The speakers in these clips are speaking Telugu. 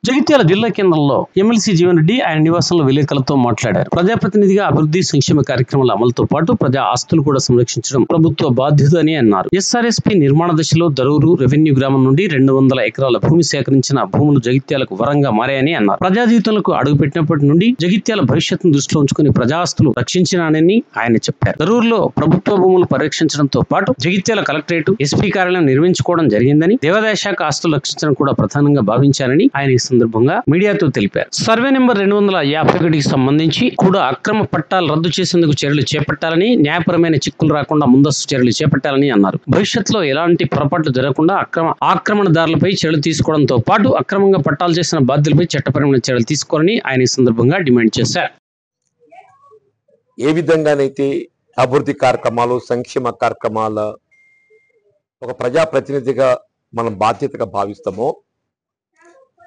జగిత్యాల జిల్లా కేంద్రంలో ఎమ్మెల్సీ జీవన్ రెడ్డి ఆయన నివాసంలో విలేకరులతో మాట్లాడారు. ప్రజాప్రతినిధిగా అభివృద్ధి సంక్షేమ కార్యక్రమాల అమలుతో పాటు ప్రజా ఆస్తులు కూడా సంరక్షించడం ప్రభుత్వ బాధ్యత అని అన్నారు. ఎస్ఆర్ఎస్పీ నిర్మాణ దశలో దరూరు రెవెన్యూ గ్రామం నుండి 200 ఎకరాల భూమి సేకరించిన భూములు జగిత్యాలకు వరంగా మారాయని అన్నారు. ప్రజా జీవితంలో అడుగుపెట్టినప్పటి నుండి జగిత్యాల భవిష్యత్తును దృష్టిలో ఉంచుకుని ప్రజా ఆస్తులు రక్షించినానని ఆయన చెప్పారు. దరూరులో ప్రభుత్వ భూములు పరిరక్షించడంతో పాటు జగిత్యాల కలెక్టరేట్, ఎస్పీ కార్యాలయం నిర్మించుకోవడం జరిగిందని, దేవాదాయ శాఖ ఆస్తులు రక్షించడం కూడా ప్రధానంగా భావించారని ఆయన సందర్భంగా మీడియాతో తెలిపారు. సర్వే నెంబర్ 251కి సంబంధించి కూడా అక్రమ పట్టాలు రద్దు చేసేందుకు చర్యలు చేపట్టాలని, న్యాయపరమైన చిక్కులు రాకుండా ముందస్తు చర్యలు చేపట్టాలని అన్నారు. భవిష్యత్తులో ఎలాంటి పొరపాట్లు జరగకుండా ఆక్రమణదారులపై చర్యలు తీసుకోవడంతో పాటు అక్రమంగా పట్టాలు చేసిన బాధ్యులపై చట్టపరమైన చర్యలు తీసుకోవాలని ఆయన ఈ సందర్భంగా డిమాండ్ చేశారు. ఏ విధంగానైతే అభివృద్ధి కార్యక్రమాలు, సంక్షేమ కార్యక్రమాల ఒక ప్రజాప్రతినిధిగా మనం బాధ్యతగా భావిస్తామో,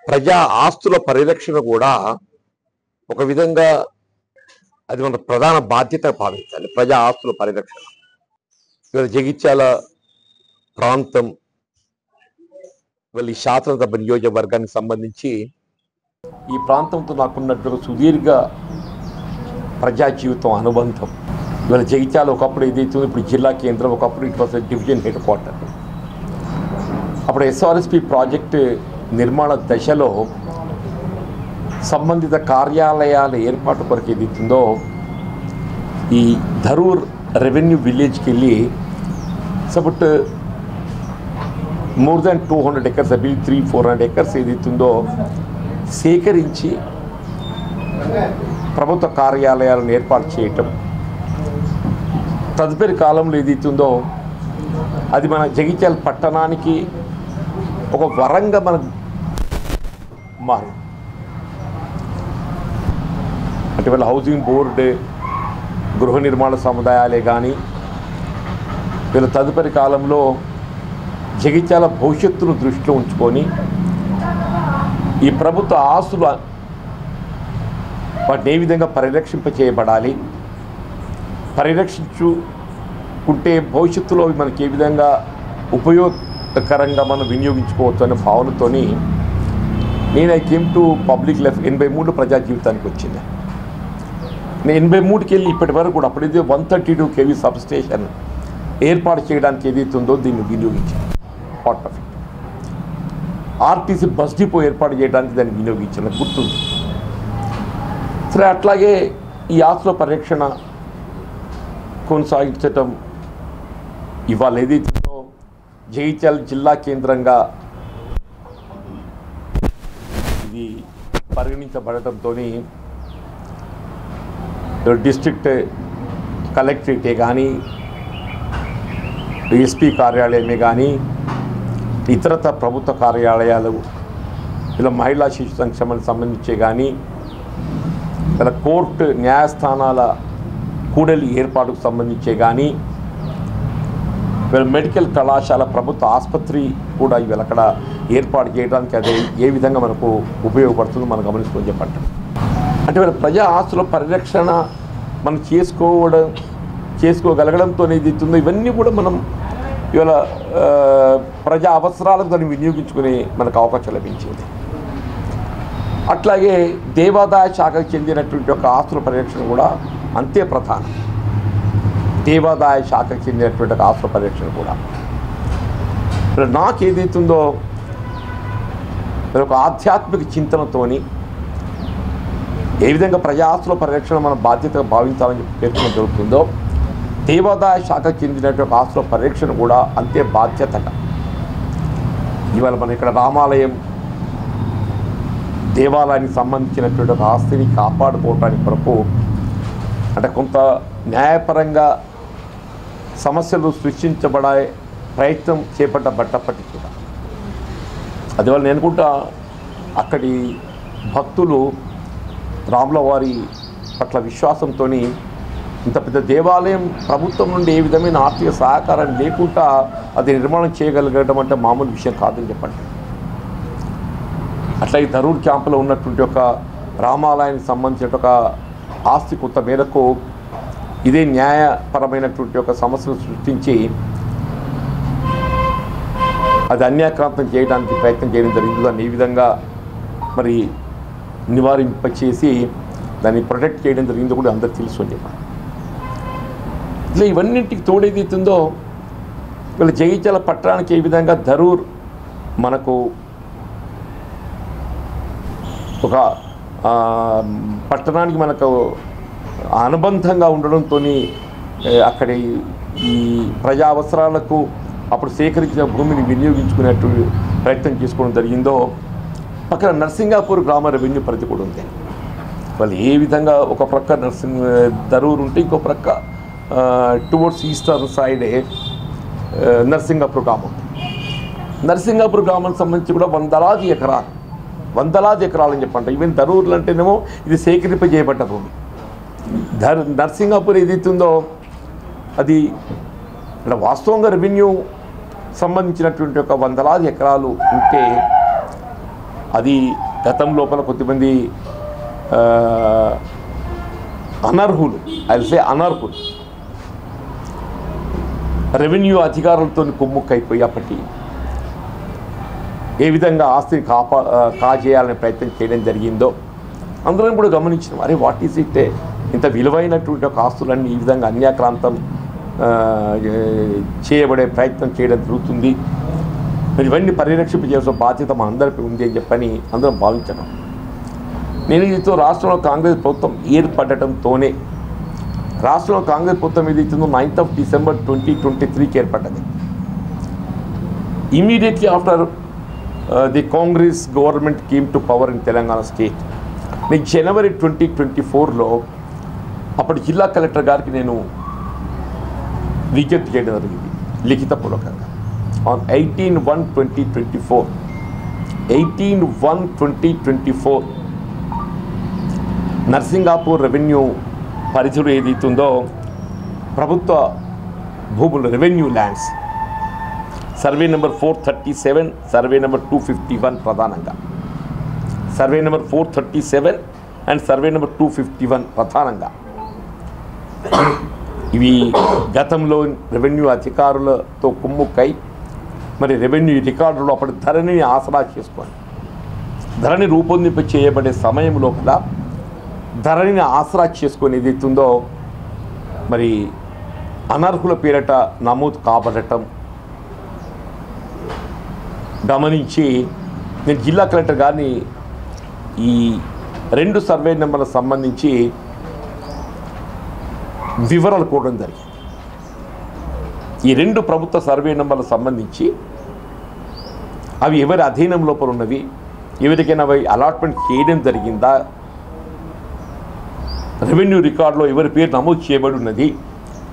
ప్రజా ఆస్తుల పరిరక్షణ కూడా ఒక విధంగా అది మన ప్రధాన బాధ్యత భావించాలి. ప్రజా ఆస్తుల పరిరక్షణ ఇవాళ జగిత్యాల ప్రాంతం, ఈ శాసనసభ నియోజకవర్గానికి సంబంధించి ఈ ప్రాంతంతో నాకున్నటువంటి సుదీర్ఘ ప్రజా జీవితం అనుబంధం. ఇవాళ జగిత్యాల ఒకప్పుడు ఏదైతే ఇప్పుడు జిల్లా కేంద్రం, ఒకప్పుడు it was division head quarter. అప్పుడు ఎస్ఆర్ఎస్పీ ప్రాజెక్టు నిర్మాణ దశలో సంబంధిత కార్యాలయాల ఏర్పాటు కొరకు ఏదైతుందో ఈ ధరూర్ రెవెన్యూ విలేజ్కి వెళ్ళి సబట్ మోర్ దాన్ 200 ఎకర్స్, 300-400 ఎకర్స్ ఏదైతుందో సేకరించి ప్రభుత్వ కార్యాలయాలను ఏర్పాటు చేయటం, తదుపరి కాలంలో ఏదైతుందో అది మన జగిత్యాల పట్టణానికి ఒక వరంగా మనకు మారు. అంటే వాళ్ళ హౌసింగ్ బోర్డు, గృహ నిర్మాణ సముదాయాలే కానీ వీళ్ళ తదుపరి కాలంలో జగిత్యాల భవిష్యత్తును దృష్టిలో ఉంచుకొని ఈ ప్రభుత్వ ఆస్తులు వాటిని ఏ విధంగా పరిరక్షింపచేయబడాలి, పరిరక్షించుకుంటే భవిష్యత్తులో మనకి ఏ విధంగా ఉపయోగకరంగా మనం వినియోగించుకోవచ్చు అనే భావనతోని నేను I came to public life. 83 ప్రజా జీవితానికి వచ్చింది. నేను 83కి వెళ్ళి ఇప్పటి వరకు కూడా అప్పుడైతే 132 kV సబ్ స్టేషన్ ఏర్పాటు చేయడానికి ఏదైతే ఉందో దీన్ని వినియోగించాను. Part of it RTC bus depot ఏర్పాటు చేయడానికి దాన్ని వినియోగించాను, గుర్తుంది. సరే, అట్లాగే ఈ ఆస్తుల పరిరక్షణ కొనసాగించటం ఇవాళ ఏదైతుందో జగిత్యాల జిల్లా కేంద్రంగా ఇది పరిగణించబడటంతో డిస్ట్రిక్ట్ కలెక్టరేటే కానీ, ఎస్పీ కార్యాలయమే కానీ, ఇతరత ప్రభుత్వ కార్యాలయాలు, ఇలా మహిళా శిశు సంక్షేమానికి సంబంధించే కానీ, ఇలా కోర్టు న్యాయస్థానాల కూడలి ఏర్పాటుకు సంబంధించే కానీ, వీళ్ళ మెడికల్ కళాశాల, ప్రభుత్వ ఆసుపత్రి కూడా ఇవాళ అక్కడ ఏర్పాటు చేయడానికి అదే ఏ విధంగా మనకు ఉపయోగపడుతుందో మనం గమనించుకొని చెప్పండి. అంటే వీళ్ళ ప్రజా ఆస్తుల పరిరక్షణ మనం చేసుకోగలగడంతో ఏదైతుందో ఇవన్నీ కూడా మనం ఇవాళ ప్రజా అవసరాలకు దాన్ని వినియోగించుకునే మనకు అవకాశం లభించింది. అట్లాగే దేవాదాయ శాఖకు చెందినటువంటి ఒక ఆస్తుల పరిరక్షణ కూడా అంతే ప్రధానం. దేవాదాయ శాఖకు చెందినటువంటి ఒక ఆస్తుల పరిరక్షణ కూడా నాకు ఏదైతుందో ఒక ఆధ్యాత్మిక చింతనతోని ఏ విధంగా ప్రజా ఆస్తుల పరిరక్షణ మన బాధ్యతగా భావించాలని చెప్పి పేర్కొనడం జరుగుతుందో, దేవాదాయ శాఖకు చెందినటువంటి ఆస్తుల పరిరక్షణ కూడా అంతే బాధ్యతగా ఇవాళ మనం ఇక్కడ రామాలయం, దేవాలయానికి సంబంధించినటువంటి ఒక ఆస్తిని కాపాడుకోవటానికి కొరకు అంటే కొంత న్యాయపరంగా సమస్యలు సృష్టించబడే ప్రయత్నం చేపట్టబడ్డప్పటికీ కూడా అది వల్ల నేను అనుకుంటా అక్కడి భక్తులు రాముల వారి పట్ల విశ్వాసంతో ఇంత పెద్ద దేవాలయం ప్రభుత్వం నుండి ఏ విధమైన ఆర్థిక సహకారం లేకుండా అది నిర్మాణం చేయగలగడం అంటే మామూలు విషయం కాదని చెప్పండి. అట్లాగే ధరూర్ క్యాంపులో ఉన్నటువంటి ఒక రామాలయానికి సంబంధించిన ఒక ఆస్తి కొంత మేరకు ఇదే న్యాయపరమైనటువంటి ఒక సమస్యను సృష్టించి అది అన్యాక్రాంతం చేయడానికి ప్రయత్నం చేయడం జరిగింది. దాన్ని ఈ విధంగా మరి నివారింపచేసి దాన్ని ప్రొటెక్ట్ చేయడం జరిగిందో కూడా అందరికి తెలుసు అని చెప్పాలి. ఇట్లా ఇవన్నింటికి తోడేదైతుందో వీళ్ళ జగిత్యాల పట్టణానికి ఏ విధంగా ధరూర్ మనకు ఒక పట్టణానికి మనకు అనుబంధంగా ఉండడంతో అక్కడి ఈ ప్రజా అవసరాలకు అప్పుడు సేకరించిన భూమిని వినియోగించుకునేట్టు ప్రయత్నం చేసుకోవడం జరిగిందో, పక్కన నర్సింగాపూర్ గ్రామ రెవెన్యూ పరిధి కూడా ఉంది. వాళ్ళు ఏ విధంగా ఒక ప్రక్క ధరూర్ ఉంటే ఇంకో ప్రక్క టువర్డ్స్ ఈస్టర్న్ సైడే నర్సింగాపూర్ గ్రామం. నర్సింగాపూర్ గ్రామానికి సంబంధించి కూడా వందలాది ఎకరాలని చెప్పంట. ఈవెన్ ధరూర్లు అంటేనేమో ఇది సేకరింపజేయబడ్డ భూమి. నర్సింగాపూర్ ఏదైతుందో అది ఇక్కడ వాస్తవంగా రెవెన్యూ సంబంధించినటువంటి ఒక వందలాది ఎకరాలు ఉంటే అది గతం లోపల కొద్దిమంది అనర్హులు రెవెన్యూ అధికారులతో కుమ్ముక్కైపోయి అప్పటి ఏ విధంగా ఆస్తిని కాజేయాలనే ప్రయత్నం చేయడం జరిగిందో అందరం కూడా గమనించినాం. అరే వాట్ ఈజ్ ఇట్, ఇంత విలువైనటువంటి ఒక ఆస్తులన్నీ ఈ విధంగా అన్యాక్రాంతం చేయబడే ప్రయత్నం చేయడం జరుగుతుంది. మరి ఇవన్నీ పరిరక్షింపజేయాల్సిన బాధ్యత మా అందరిపై ఉంది అని చెప్పని అందరం భావించాను. నేను దీంతో రాష్ట్రంలో కాంగ్రెస్ ప్రభుత్వం ఏర్పడటంతోనే రాష్ట్రంలో కాంగ్రెస్ ప్రభుత్వం ఏదైతుందో 9th December 2023కి ఏర్పడ్డది. Immediately after the Congress government came to power in Telangana state. నేను January 2024లో అప్పటి జిల్లా కలెక్టర్ గారికి నేను విజ్ఞప్తి చేయడం జరిగింది లిఖితపూర్వకంగా. ఆన్ 18/1/2024 నర్సింగాపూర్ రెవెన్యూ పరిధిలో ఏదైతుందో ప్రభుత్వ భూములు revenue lands survey number 437, survey number 251 ప్రధానంగా survey number 437 and survey number 251 ప్రధానంగా ఇవి గతంలో రెవెన్యూ అధికారులతో కుమ్ముక్కై మరి రెవెన్యూ రికార్డులో అప్పటి ధరణిని ఆసరా చేసుకొని ధరణి రూపొందింప చేయబడే సమయం లోపల ధరణిని ఆసరా చేసుకొని ఏదైతుందో మరి అనర్హుల పేరట నమోదు కాబడటం గమనించి నేను జిల్లా కలెక్టర్ గారిని ఈ 2 సర్వే నెంబర్లకు సంబంధించి వివరాలు కోరడం జరిగింది. ఈ 2 ప్రభుత్వ సర్వే నెంబర్లకు సంబంధించి అవి ఎవరి అధీనం లోపల ఉన్నవి, ఎవరికైనా అవి అలాట్మెంట్ చేయడం జరిగిందా, రెవెన్యూ రికార్డులో ఎవరి పేరు నమోదు చేయబడి ఉన్నది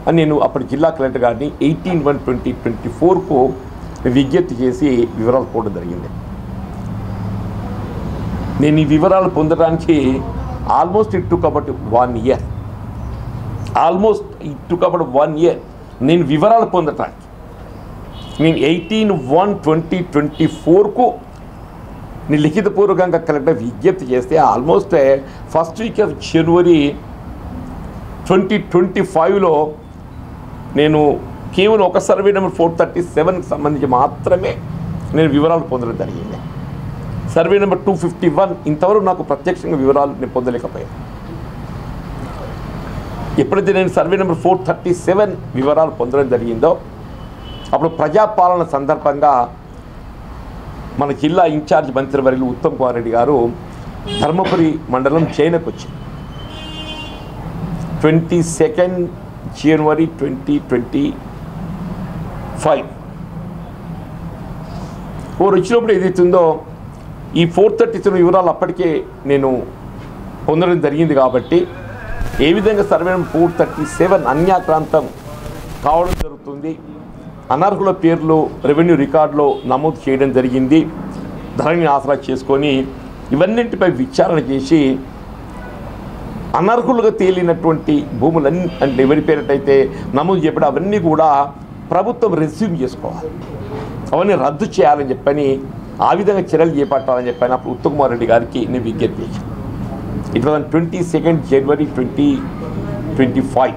అని నేను అప్పటి జిల్లా కలెక్టర్ గారిని 18/1/2024కు విజ్ఞప్తి చేసి వివరాలు కోరడం జరిగింది. నేను ఈ వివరాలు పొందడానికి almost it took about 1 year. నేను వివరాలు పొందటానికి నేను 18/1/2024కు నేను లిఖితపూర్వకంగా కలెక్టర్ విజ్ఞప్తి చేస్తే almost first week off January 2025లో నేను కేవలం ఒక సర్వే నెంబర్ 437కి సంబంధించి మాత్రమే నేను వివరాలు పొందడం జరిగింది. సర్వే నెంబర్ 251 ఇంతవరకు నాకు ప్రత్యక్షంగా వివరాలు నేను పొందలేకపోయాను. ఎప్పుడైతే నేను సర్వే నెంబర్ 437 వివరాలు పొందడం జరిగిందో అప్పుడు ప్రజాపాలన సందర్భంగా మన జిల్లా ఇన్ఛార్జ్ మంత్రివర్యులు ఉత్తమ్ కుమార్ రెడ్డి గారు ధర్మపురి మండలం చైనకు వచ్చారు. 22nd January 2025 వచ్చినప్పుడు ఏదైతుందో ఈ 437 వివరాలు అప్పటికే నేను పొందడం జరిగింది. కాబట్టి ఏ విధంగా సర్వే నెంబర్ 437 అన్యాక్రాంతం కావడం జరుగుతుంది, అనర్హుల పేర్లు రెవెన్యూ రికార్డులో నమోదు చేయడం జరిగింది, ధరణిని ఆసరా చేసుకొని ఇవన్నింటిపై విచారణ చేసి అనర్హులుగా తేలినటువంటి భూములన్నీ అంటే ఎవరి పేరిటైతే నమోదు చేయబడి అవన్నీ కూడా ప్రభుత్వం రెస్యూమ్ చేసుకోవాలి, అవన్నీ రద్దు చేయాలని చెప్పని ఆ విధంగా చర్యలు చేపట్టాలని చెప్పని అప్పుడు ఉత్తమ్ కుమార్ రెడ్డి గారికి నేను విజ్ఞప్తి చేశాను. It was 22nd January 2025.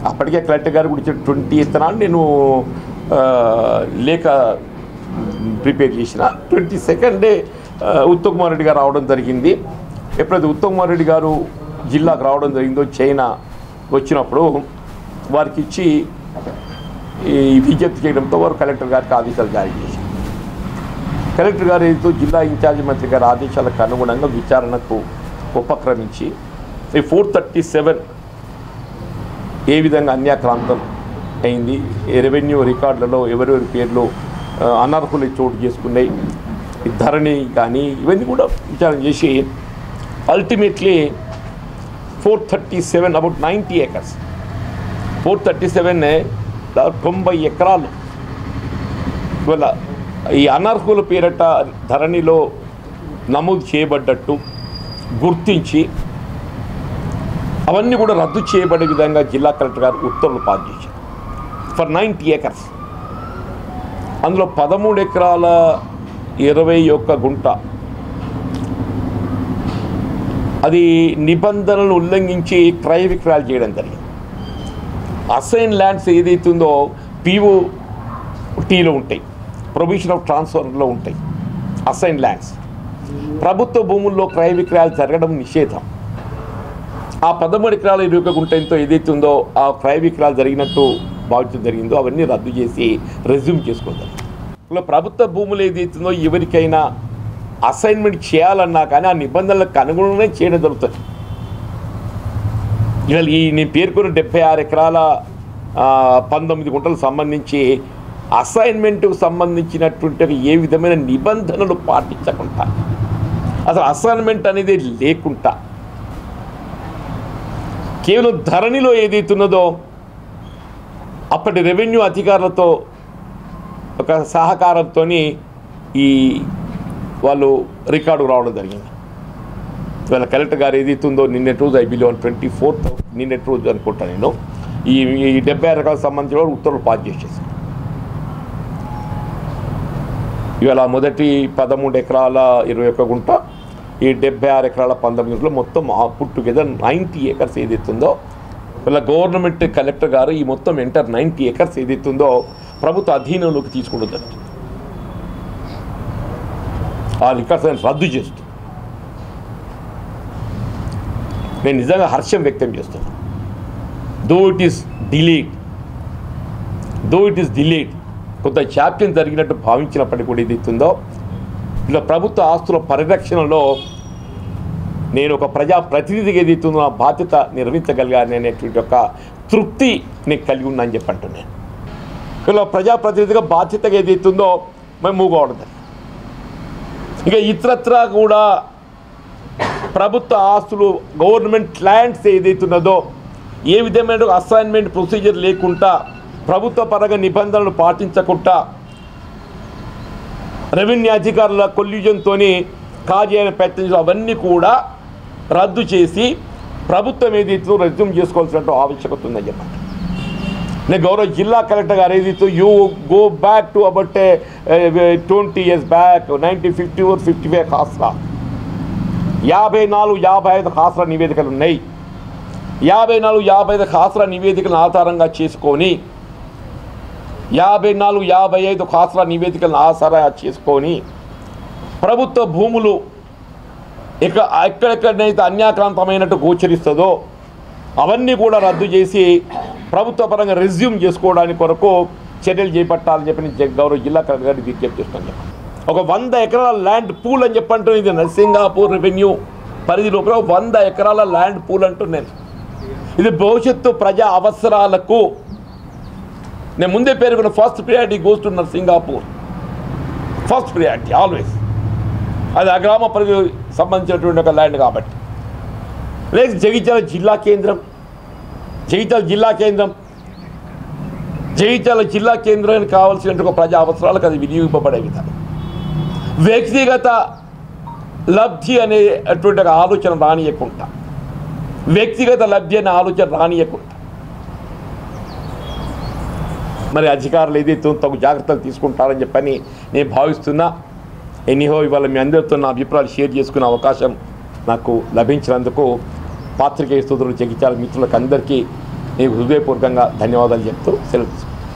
అప్పటికే కలెక్టర్ గారు కూడా 20th నాడు నేను లేఖ ప్రిపేర్ చేసిన. 22nd ఉత్తమ్ కుమార్ రెడ్డి గారు రావడం జరిగింది. ఎప్పుడైతే ఉత్తమ్ కుమార్ రెడ్డి గారు జిల్లాకు రావడం జరిగిందో చైనా వచ్చినప్పుడు వారికి ఇచ్చి ఈ విజ్ఞప్తి చేయడంతో వారు కలెక్టర్ గారికి ఆదేశాలు జారీ చేశారు. కలెక్టర్ గారు ఏదో జిల్లా ఇన్ఛార్జి మంత్రి గారి ఆదేశాలకు అనుగుణంగా విచారణకు ఉపక్రమించి ఈ 437 ఏ విధంగా అన్యాక్రాంతం అయింది, రెవెన్యూ రికార్డులలో ఎవరెవరి పేర్లు అనర్హులు చోటు చేసుకున్నాయి, ధరణి కానీ ఇవన్నీ కూడా విచారణ చేసి అల్టిమేట్లీ 437 అబౌట్ 90 acres 437 90 ఎకరాలు ఇవాళ ఈ అనర్హుల పేరట ధరణిలో నమోదు చేయబడ్డట్టు గుర్తించి అవన్నీ కూడా రద్దు చేయబడే విధంగా జిల్లా కలెక్టర్ గారు ఉత్తర్వులు పాస్ చేశారు ఫర్ 90 acres. అందులో 13 ఎకరాల 21 గుంట అది నిబంధనలు ఉల్లంఘించి క్రయ విక్రయాలు చేయడం జరిగింది. అసైన్ ల్యాండ్స్ ఏదైతుందో POTలో ఉంటాయి, ప్రొవిజన్ ఆఫ్ ట్రాన్స్ఫర్లో ఉంటాయి అసైన్ ల్యాండ్స్. ప్రభుత్వ భూముల్లో క్రయ విక్రయాలు జరగడం నిషేధం. ఆ 13 ఎకరాల 21 గుంటతో ఏదైతే ఉందో ఆ క్రయ విక్రయాలు జరిగినట్టు భావించడం జరిగిందో అవన్నీ రద్దు చేసి రెజ్యూమ్ చేసుకుంటారు. ఇలా ప్రభుత్వ భూములు ఏదైతుందో ఎవరికైనా అసైన్మెంట్ చేయాలన్నా కానీ ఆ నిబంధనలకు అనుగుణంగానే చేయడం జరుగుతుంది. ఇవాళ నేను పేర్కొన్న 76 ఎకరాల 19 గుంటలకు సంబంధించి అసైన్మెంట్కు సంబంధించినటువంటి ఏ విధమైన నిబంధనలు పాటించకుండా అసలు అసైన్మెంట్ అనేది లేకుండా కేవలం ధరణిలో ఏదైతున్నదో అప్పటి రెవెన్యూ అధికారులతో ఒక సహకారంతో ఈ వాళ్ళు రికార్డు రావడం జరిగింది. ఇవాళ కలెక్టర్ గారు ఏదైతుందో నిన్నటి రోజు ఐబీలో 24th నిన్నటి రోజు అనుకుంటా నేను ఈ 76 ఎకరాలకు సంబంధించిన ఉత్తర్వులు పాస్ చేసేసాను. ఇవాళ మొదటి 13 ఎకరాల 21 గుంట, ఈ 76 ఎకరాల 19 గుంటలో మొత్తం పుట్ టుగెదర్ 90 acres ఏదైతుందో ఇవాళ గవర్నమెంట్ కలెక్టర్ గారు ఈ మొత్తం ఎంటర్ 90 acres ఏదైతుందో ప్రభుత్వ అధీనంలోకి తీసుకోవడం జరుగుతుంది. ఆ రికార్డ్స్ రద్దు చేస్తూ నేను నిజంగా హర్షం వ్యక్తం చేస్తున్నాను. దో ఇట్ ఈస్ డిలేడ్ కొంత జాప్యం జరిగినట్టు భావించినప్పటికీ కూడా ఏదైతుందో ఇలా ప్రభుత్వ ఆస్తుల పరిరక్షణలో నేను ఒక ప్రజాప్రతినిధిగా ఏదైతుందో నా బాధ్యత నిర్వహించగలిగాను అనేటువంటి ఒక తృప్తి నేను కలిగి ఉన్నా అని చెప్పి అంటున్నాను. ఇలా ప్రజాప్రతినిధిగా బాధ్యతగా ఏదైతుందో మేము మూవ్ అవడం. ఇక ఇతరత్రా కూడా ప్రభుత్వ ఆస్తులు గవర్నమెంట్ ల్యాండ్స్ ఏదైతున్నదో ఏ విధమైన అసైన్మెంట్ ప్రొసీజర్ లేకుండా ప్రభుత్వ పరంగా నిబంధనలు పాటించకుండా రెవెన్యూ అధికారుల కొల్యూజన్తో కాజీ అయిన ప్రయత్నించడం అవన్నీ కూడా రద్దు చేసి ప్రభుత్వం ఏదైతే రెజ్యూమ్ చేసుకోవాల్సిన ఆవశ్యకత ఉందని చెప్పండి. నేను గౌరవ జిల్లా కలెక్టర్ గారు ఏదైతే you go back to about 20 years back 1954 55 khasra 54 55 khasra నివేదికలు ఉన్నాయి. 54 55 ఖాస్రా నివేదికలను ఆధారంగా చేసుకొని 54 55 ఖాస్రా నివేదికలను ఆధారంగా చేసుకొని ప్రభుత్వ భూములు ఎక్కడెక్కడైతే అన్యాక్రాంతమైనట్టు గోచరిస్తుందో అవన్నీ కూడా రద్దు చేసి ప్రభుత్వ పరంగా రెజ్యూమ్ చేసుకోవడానికి కొరకు చర్యలు చేపట్టాలని చెప్పి గౌరవ జిల్లా కలెక్టర్ గారికి విజ్ఞప్తి చేస్తాను. ఒక 100 ఎకరాల ల్యాండ్ పూల్ అని చెప్పంటూ ఇది నరసింగాపూర్ రెవెన్యూ పరిధి లోపల 100 ఎకరాల ల్యాండ్ పూల్ అంటున్నాను. ఇది భవిష్యత్తు ప్రజా అవసరాలకు నేను ముందే పేర్కొన్న first priority goes to Narsingapur. First priority always అది ఆ గ్రామ పరిధి సంబంధించినటువంటి ఒక ల్యాండ్ కాబట్టి. నెక్స్ట్ జగిత్యాల జిల్లా కేంద్రం జగిత్యాలకు కావాల్సినటువంటి ఒక ప్రజా అవసరాలకు అది వినియోగింపబడే విధానం. వ్యక్తిగత లబ్ధి అనేటువంటి ఒక ఆలోచన రానియకుండా మరి అధికారులు ఏదైతే తగు జాగ్రత్తలు తీసుకుంటారని చెప్పని నేను భావిస్తున్నా. ఎనీహో ఇవాళ మీ అందరితో నా అభిప్రాయాలు షేర్ చేసుకునే అవకాశం నాకు లభించినందుకు పాత్రికేయ సోదరులు జగిత్యాల మిత్రులకు అందరికీ నేను హృదయపూర్వకంగా ధన్యవాదాలు చెప్తూ సెలవు.